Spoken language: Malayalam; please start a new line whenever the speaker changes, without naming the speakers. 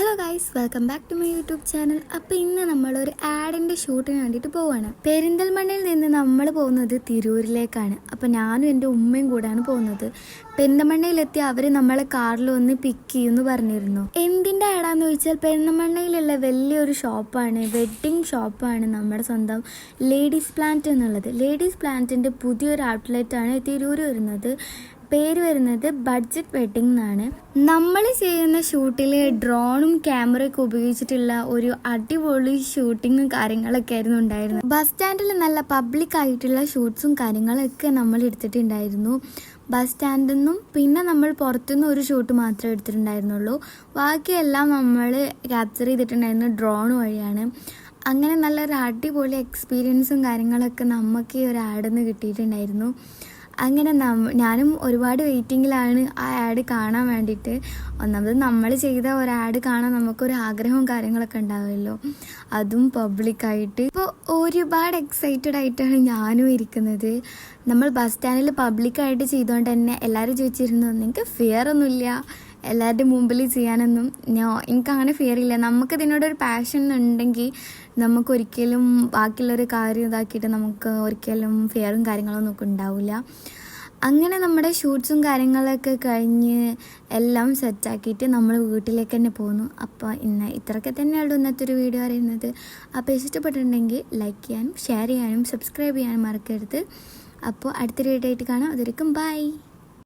Hello guys, welcome back to my YouTube channel. അപ്പോൾ ഇന്ന് നമ്മളൊരു ആഡിൻ്റെ ഷൂട്ടിന് വേണ്ടിയിട്ട് പോവുകയാണ്. പെരിന്തൽമണ്ണയിൽ നിന്ന് നമ്മൾ പോകുന്നത് തിരൂരിലേക്കാണ്. അപ്പോൾ ഞാനും എൻ്റെ ഉമ്മയും കൂടെയാണ് പോകുന്നത്. പെരിന്തൽമണ്ണയിലെത്തി അവർ നമ്മളെ കാറിൽ വന്ന് പിക്ക് ചെയ്യുമെന്ന് പറഞ്ഞിരുന്നു. എന്തിൻ്റെ ആഡാന്ന് ചോദിച്ചാൽ പെരിന്തൽമണ്ണയിലുള്ള വലിയൊരു ഷോപ്പാണ്, വെഡ്ഡിങ് ഷോപ്പാണ് നമ്മുടെ സ്വന്തം ലേഡീസ് പ്ലാന്റ് എന്നുള്ളത്. ലേഡീസ് പ്ലാന്റിൻ്റെ പുതിയൊരു ഔട്ട്ലെറ്റാണ് തിരൂർ വരുന്നത്. പേര് വരുന്നത് ബഡ്ജറ്റ് വെഡ്ഡിംഗ് എന്നാണ്. നമ്മൾ ചെയ്യുന്ന ഷൂട്ടിൽ ഡ്രോണും ക്യാമറയൊക്കെ ഉപയോഗിച്ചിട്ടുള്ള ഒരു അടിപൊളി ഷൂട്ടിങ്ങും കാര്യങ്ങളൊക്കെ ആയിരുന്നു ഉണ്ടായിരുന്നത്. ബസ് സ്റ്റാൻഡിൽ നല്ല പബ്ലിക് ആയിട്ടുള്ള ഷൂട്ട്സും കാര്യങ്ങളൊക്കെ നമ്മൾ എടുത്തിട്ടുണ്ടായിരുന്നു. ബസ് സ്റ്റാൻഡിൽ നിന്നും പിന്നെ നമ്മൾ പുറത്തുനിന്ന് ഒരു ഷൂട്ട് മാത്രമേ എടുത്തിട്ടുണ്ടായിരുന്നുള്ളൂ. ബാക്കിയെല്ലാം നമ്മൾ ക്യാപ്ചർ ചെയ്തിട്ടുണ്ടായിരുന്നത് ഡ്രോൺ വഴിയാണ്. അങ്ങനെ നല്ലൊരു അടിപൊളി എക്സ്പീരിയൻസും കാര്യങ്ങളൊക്കെ നമുക്ക് ഈ ഒരു ആഡിൽ നിന്ന് കിട്ടിയിട്ടുണ്ടായിരുന്നു. അങ്ങനെ ഞാനും ഒരുപാട് വെയിറ്റിങ്ങിലാണ് ആ ആഡ് കാണാൻ വേണ്ടിയിട്ട്. ഒന്നാമത് നമ്മൾ ചെയ്ത ഒരു ആഡ് കാണാൻ നമുക്കൊരു ആഗ്രഹവും കാര്യങ്ങളൊക്കെ ഉണ്ടാവുമല്ലോ, അതും പബ്ലിക്കായിട്ട്. ഇപ്പോൾ ഒരുപാട് എക്സൈറ്റഡ് ആയിട്ടാണ് ഞാനും ഇരിക്കുന്നത്. നമ്മൾ ബസ് സ്റ്റാൻഡിൽ പബ്ലിക്കായിട്ട് ചെയ്തുകൊണ്ട് തന്നെ എല്ലാവരും ചോദിച്ചിരുന്നു, നിങ്ങൾക്ക് ഫിയർ ഒന്നുമില്ല എല്ലാവരുടെ മുമ്പിൽ ചെയ്യാനൊന്നും? എനിക്കങ്ങനെ ഫിയർ ഇല്ല. നമുക്കിതിനോടൊരു പാഷൻ ഉണ്ടെങ്കിൽ നമുക്കൊരിക്കലും ബാക്കിയുള്ളൊരു കാര്യം ഇതാക്കിയിട്ട് നമുക്ക് ഒരിക്കലും ഫിയറും കാര്യങ്ങളൊന്നും ഒക്കെ ഉണ്ടാവില്ല. അങ്ങനെ നമ്മുടെ ഷൂട്ട്സും കാര്യങ്ങളൊക്കെ കഴിഞ്ഞ് എല്ലാം സെറ്റാക്കിയിട്ട് നമ്മൾ വീട്ടിലേക്ക് തന്നെ പോകുന്നു. അപ്പോൾ ഇത്രയൊക്കെ തന്നെയുള്ളൂ ഇന്നത്തെ ഒരു വീഡിയോ അറിയുന്നത്. അപ്പോൾ ഇഷ്ടപ്പെട്ടിട്ടുണ്ടെങ്കിൽ ലൈക്ക് ചെയ്യാനും ഷെയർ ചെയ്യാനും സബ്സ്ക്രൈബ് ചെയ്യാനും മറക്കരുത്. അപ്പോൾ അടുത്തൊരു വീഡിയോ ആയിട്ട് കാണാം. അതുവരെയും ബൈ.